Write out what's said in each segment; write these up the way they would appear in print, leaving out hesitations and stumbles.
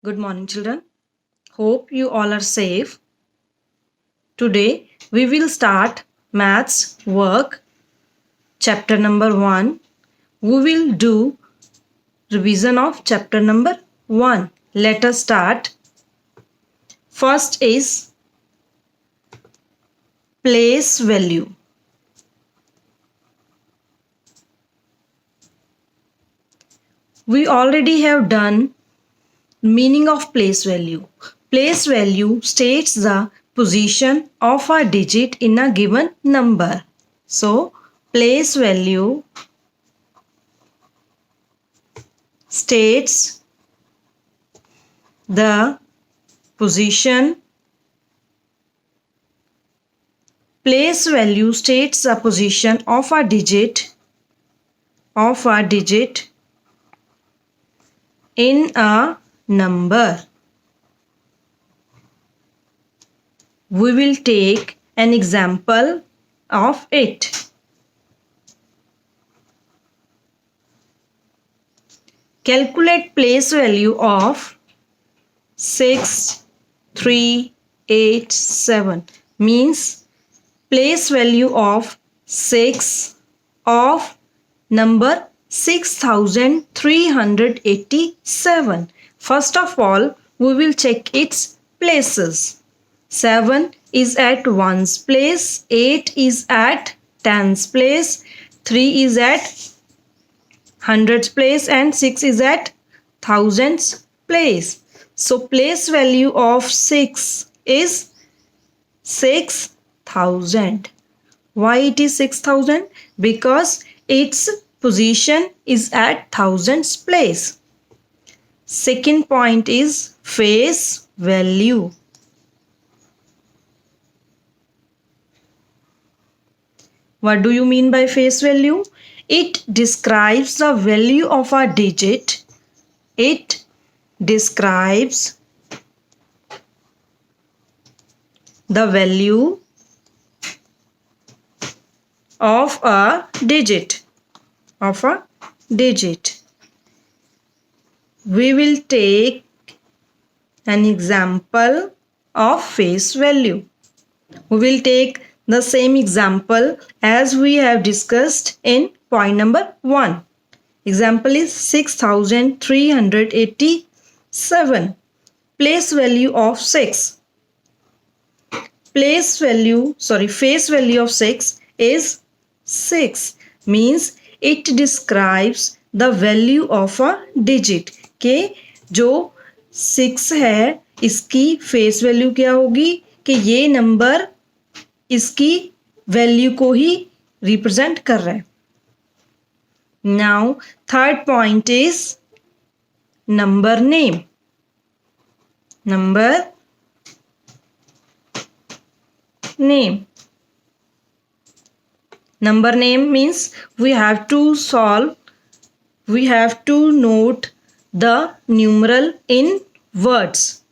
Good morning, children. Hope you all are safe. Today we will start maths work chapter number 1. We will do revision of chapter number 1. Let us start. First is place value. We already have done meaning of place value. Place value states the position of a digit in a given number. So, place value states the position. Place value states the position of a digit in a number. We will take an example of it. Calculate place value of 6387 means place value of 6 of number 6387. First of all, we will check its places. 7 is at 1's place, 8 is at 10's place, 3 is at 100's place and 6 is at 1000's place. So place value of 6 is 6000. Why it is 6000? Because its position is at 1000's place. Second point is face value. What do you mean by face value? It describes the value of a digit. It describes the value of a digit. We will take an example of face value. We will take the same example as we have discussed in point number 1. Example is 6387. Place value of 6. Face value of 6 is 6 means it describes the value of a digit. के जो 6 है इसकी face value क्या होगी कि ये number इसकी value को ही रिप्रेजेंट कर रहा है. Now third point is number name. Number name means we have to note the numeral in words.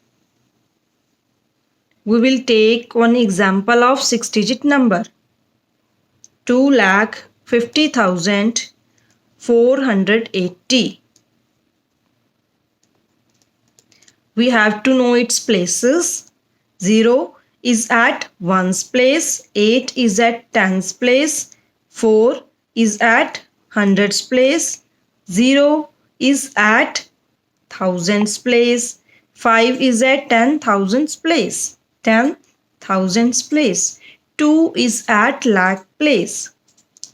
We will take one example of 6-digit number. 2,50,480. We have to know its places. 0 is at 1's place, 8 is at 10's place, 4 is at 100's place, 0 is at 1000's place, 5 is at 10,000's place. 10,000's place. 2 is at lakh place.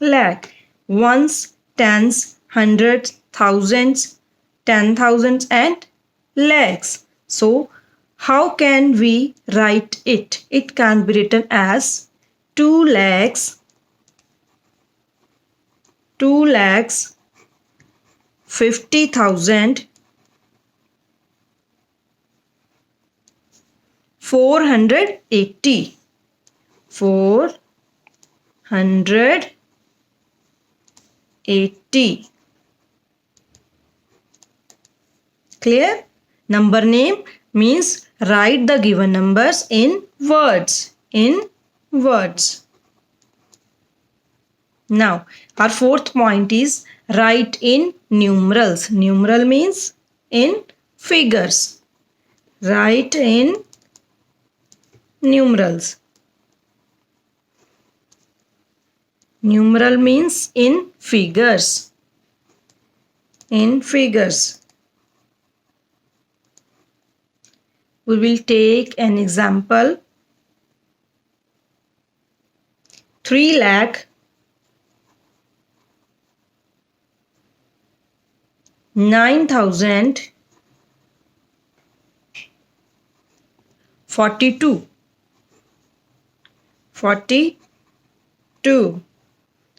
Lakh. Ones, tens, hundreds, thousands, 10,000s and lakhs. So, how can we write it? It can be written as 2 lakhs 50,000 480. Clear? Number name means write the given numbers in words. Now, our fourth point is write in numerals. Numeral means in figures. Write in numerals. Numeral means in figures. In figures. We will take an example. 3 lakh 9,042.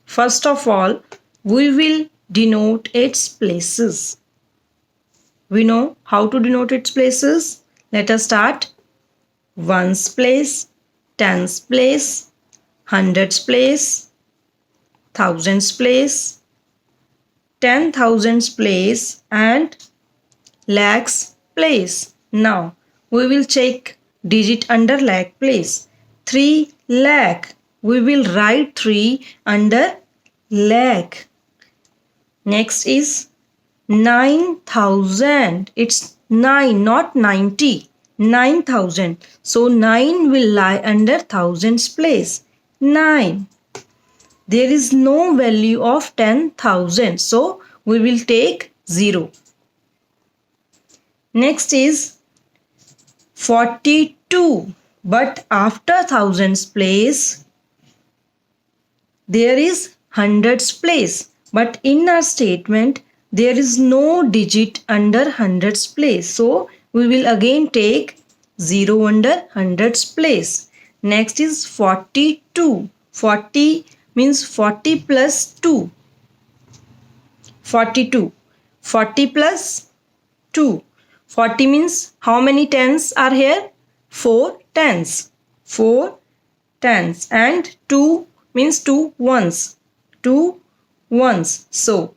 First of all, we will denote its places. We know how to denote its places. Let us start. Ones place, tens place, hundreds place, thousands place, 10,000s place and lakhs place. Now we will check digit under lakh place. 3 lakh. We will write 3 under lakh. Next is 9,000. It's 9, not 90. 9,000. So 9 will lie under thousands place. 9. There is no value of 10,000. So we will take 0. Next is 42. But after thousands place, there is hundreds place. But in our statement, there is no digit under hundreds place. So we will again take 0 under hundreds place. Next is 42. 40 means 40 plus 2. 42. 40 plus 2. 40 means how many tens are here? 4 tens. 4 tens. And 2 means 2 ones. 2 ones. So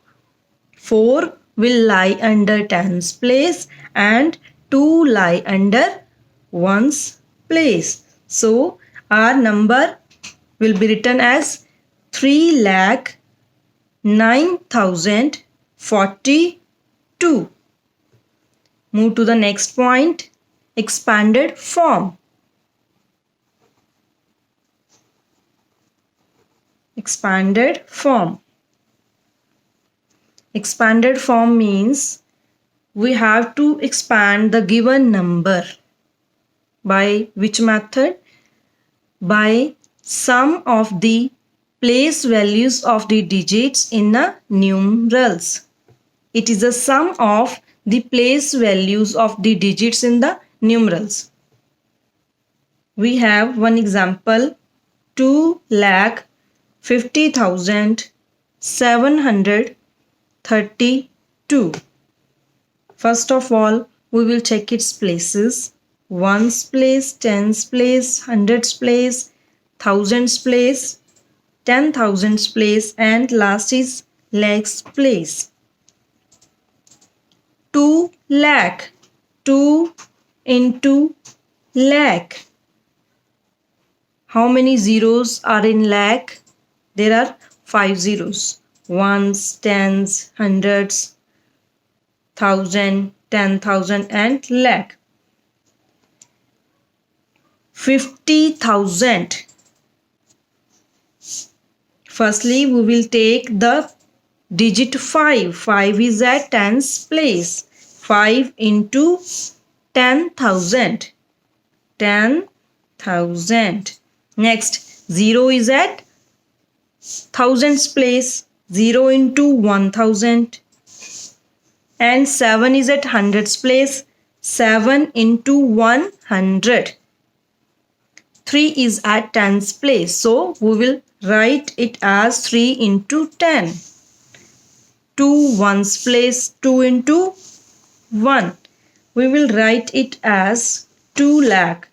4 will lie under tens place and 2 lie under ones place. So our number will be written as 3,09,042. Move to the next point. Expanded form. Expanded form. Expanded form means we have to expand the given number. By which method? By sum of the place values of the digits in the numerals. It is a sum of the place values of the digits in the numerals. We have one example. 2,50,732. First of all, we will check its places. Ones place, tens place, hundreds place, thousands place, 10,000s place and last is lakhs place. 2 lakh. 2 into lakh. How many zeros are in lakh? There are 5 zeros. Ones, tens, hundreds, 1,000, 10,000 and lakh. 50,000. Firstly, we will take the digit 5. 5 is at tens place. 5 into 10,000. 10,000. Next, 0 is at thousands place. 0 into 1,000. And 7 is at hundreds place. 7 into 100. 3 is at tens place. So we will write it as 3 into 10. 2 ones place. 2 into 1. We will write it as 2 lakh.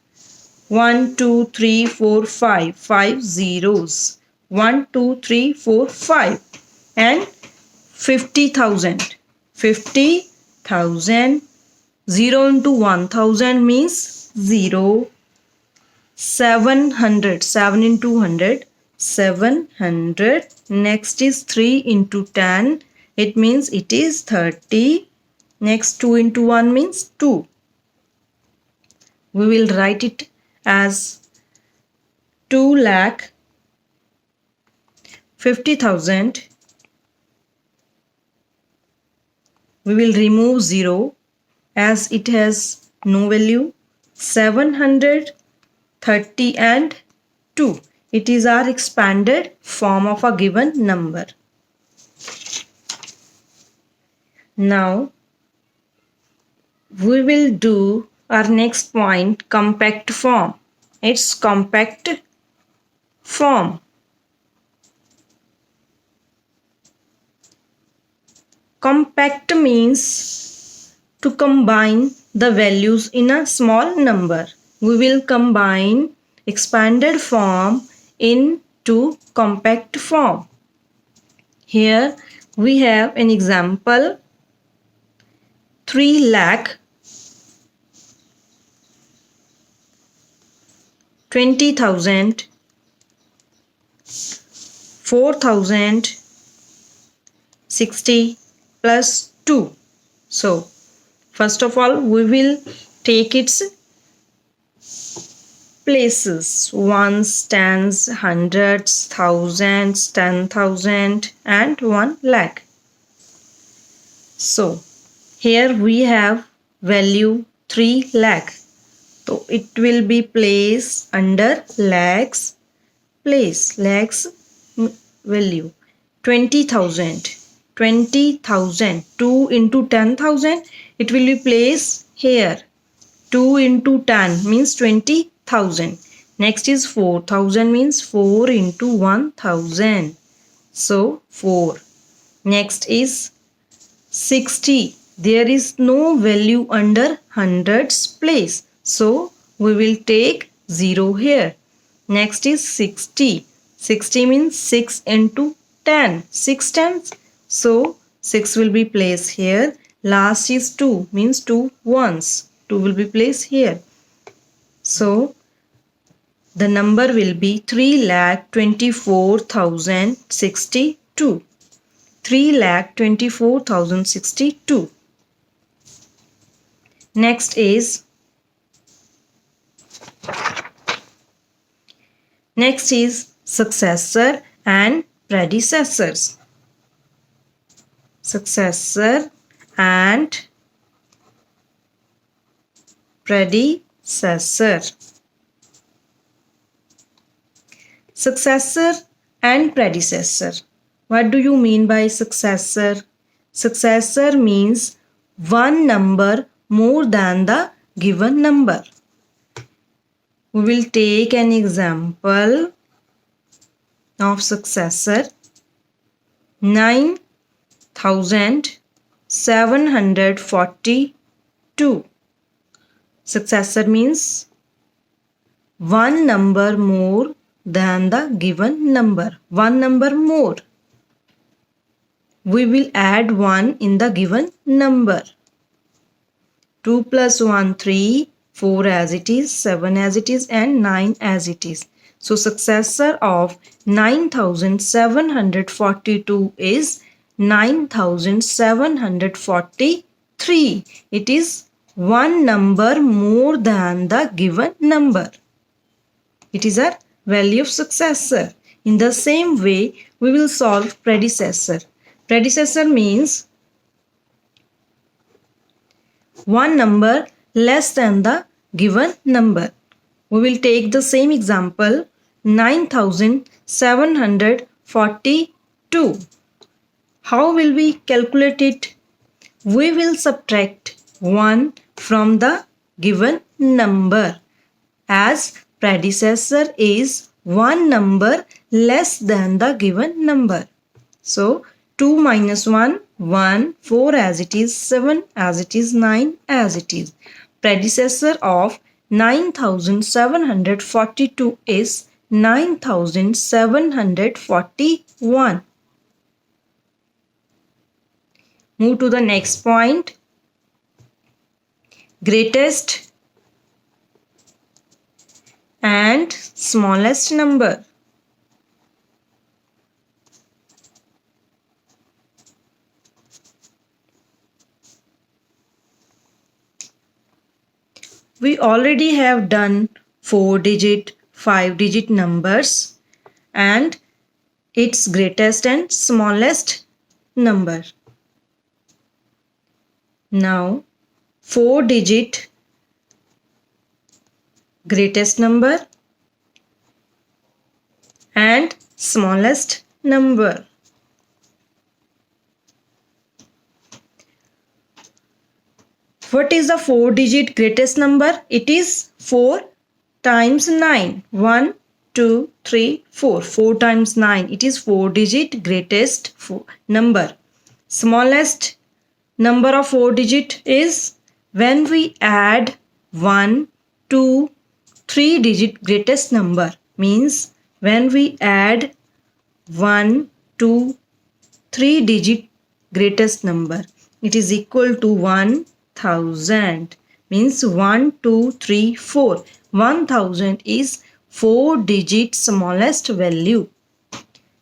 1, 2, 3, 4, 5. 5 zeros. 1, 2, 3, 4, 5. And 50,000. 50,000. 0 into 1,000 means 0. 700. 7 into 100. 700. Next is 3 into 10. It means it is 30. Next 2 into 1 means 2. We will write it as 2,50,000. We will remove 0 as it has no value. 730 and 2. It is our expanded form of a given number. Now we will do our next point, compact form. It's compact form. Compact means to combine the values in a small number. We will combine expanded form into compact form. Here we have an example, 3 lakh 20,000 4,060 plus 2. So first of all we will take its places, ones, tens, hundreds, thousands, 10,000 and 1 lakh. So here we have value 3 lakh. So it will be placed under lakhs place, lakhs value. 20,000. 20,000. 2 into 10,000. It will be placed here. 2 into 10 means 20,000. Next is 4,000 means 4 into 1,000. So 4. Next is 60. There is no value under hundreds place. So we will take 0 here. Next is 60. 60 means 6 into 10. 6 tens. So 6 will be placed here. Last is 2 means 2 ones. 2 will be placed here. So the number will be 3,24,062. 3,24,062. Next is successor and predecessors. Successor and predecessor. Successor and predecessor. What do you mean by successor? Successor means one number more than the given number. We will take an example of successor. 9,742. Successor means one number more than the given number. One number more. We will add 1 in the given number. 2 plus 1, 3, 4 as it is, 7 as it is and 9 as it is. So successor of 9,742 is 9,743. It is one number more than the given number. It is a value of successor. In the same way, we will solve predecessor. Predecessor means one number less than the given number. We will take the same example, 9,742. How will we calculate it? We will subtract 1 from the given number, as predecessor is one number less than the given number. So 2 minus 1, 1, 4 as it is, 7 as it is, 9 as it is. Predecessor of 9,742 is 9,741. Move to the next point. Greatest and smallest number. We already have done 4-digit, 5-digit numbers and its greatest and smallest number. Now 4-digit greatest number and smallest number. What is the 4-digit greatest number? It is 4 times 9. 1, 2, 3, 4. 4 times 9. It is 4-digit greatest number. Smallest number of 4-digit is when we add 1, 2, 3-digit greatest number. Means when we add 1, 2, 3-digit greatest number, it is equal to 1000. Means 1, 2, 3, 4. 1000 is 4-digit smallest value.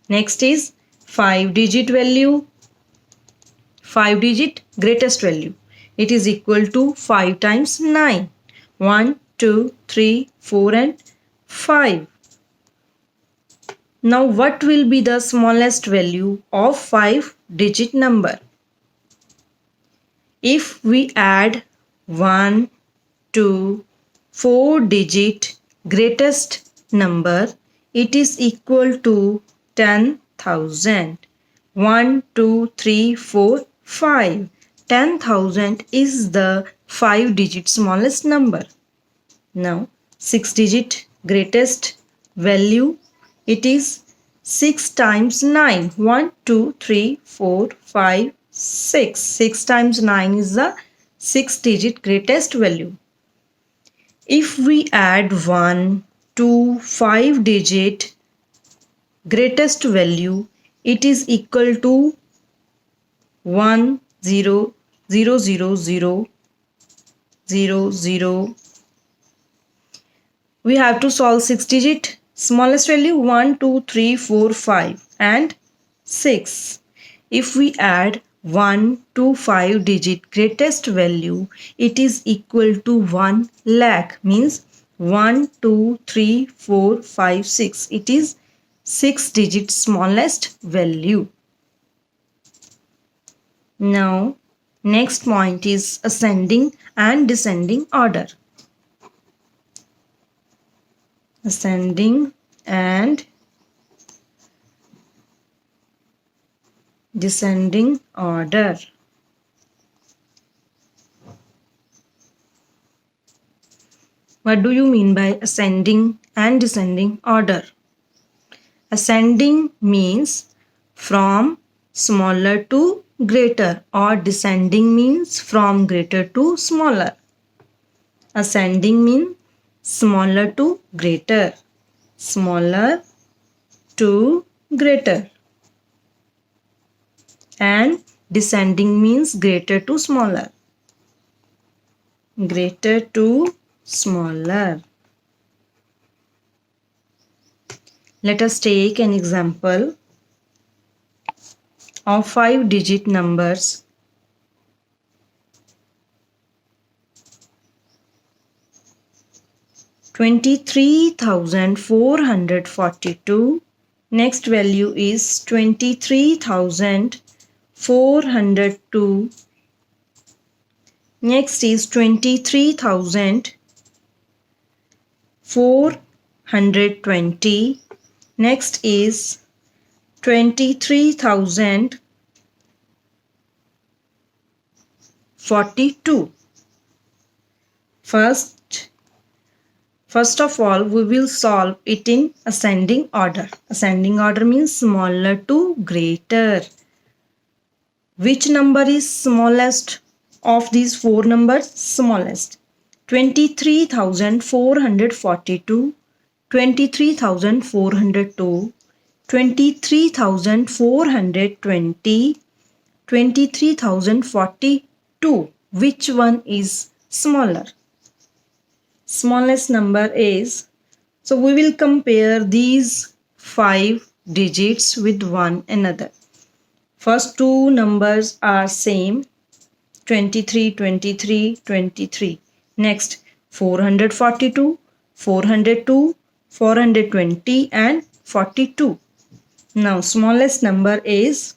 Next is 5-digit value. 5-digit greatest value. It is equal to 5 times 9. 1, 2, 3, 4 and 5. Now what will be the smallest value of 5-digit number? If we add 1, 2, 4-digit greatest number, it is equal to 10,000. 1, 2, 3, 4, 5. 10,000 is the 5-digit smallest number. Now 6-digit greatest value, it is 6 times 9. 1, 2, 3, 4, 5, 6. 6 times 9 is the 6-digit greatest value. If we add 1 to 5-digit greatest value, it is equal to 1, 0, 0, 0, 0, 0, 0. We have to solve 6-digit smallest value 1, 2, 3, 4, 5 and 6. If we add 1 to 5-digit greatest value, it is equal to 1 lakh. Means 1, 2, 3, 4, 5, 6. It is 6-digit smallest value. Now next point is ascending and descending order. Ascending and descending order. What do you mean by ascending and descending order? Ascending means from smaller to greater, or descending means from greater to smaller. Ascending means smaller to greater, smaller to greater, and descending means greater to smaller, greater to smaller. Let us take an example of 5-digit numbers. 23,442. Next value is 23,402. Next is 23,420. Next is 23,042. First of all, we will solve it in ascending order. Ascending order means smaller to greater. Which number is smallest of these 4 numbers? Smallest. 23,442, 23,402, 23,420, 23,042. Which one is smaller? Smallest number is, so we will compare these 5 digits with one another. First 2 numbers are same, 23, 23, 23. Next 442, 402, 420 and 42. Now smallest number is,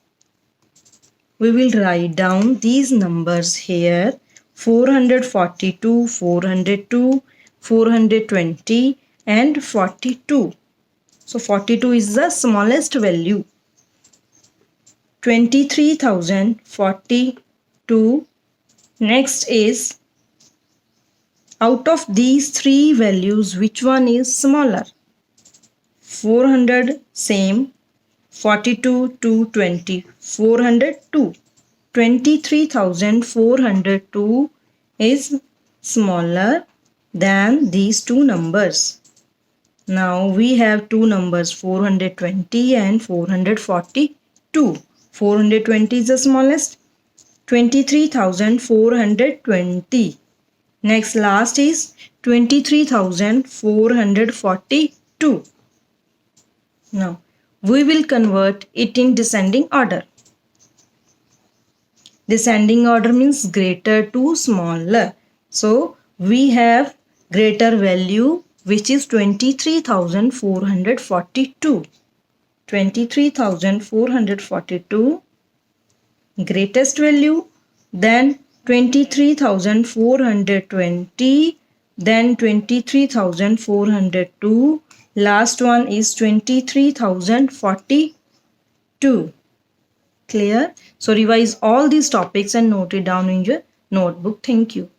we will write down these numbers here: 442, 402, 420 and 42. So 42 is the smallest value. 23,042. Next is, out of these three values, which one is smaller? 400 same, 42 to 20, 402. 23,402 is smaller than these two numbers. Now we have two numbers, 420 and 442. 420 is the smallest. 23,420. Next, last is 23,442. Now we will convert it in descending order. Descending order means greater to smaller. So we have greater value, which is 23,442. 23,442 greatest value, then 23,420, then 23,402. Last one is 23,042. Clear? So revise all these topics and note it down in your notebook. Thank you.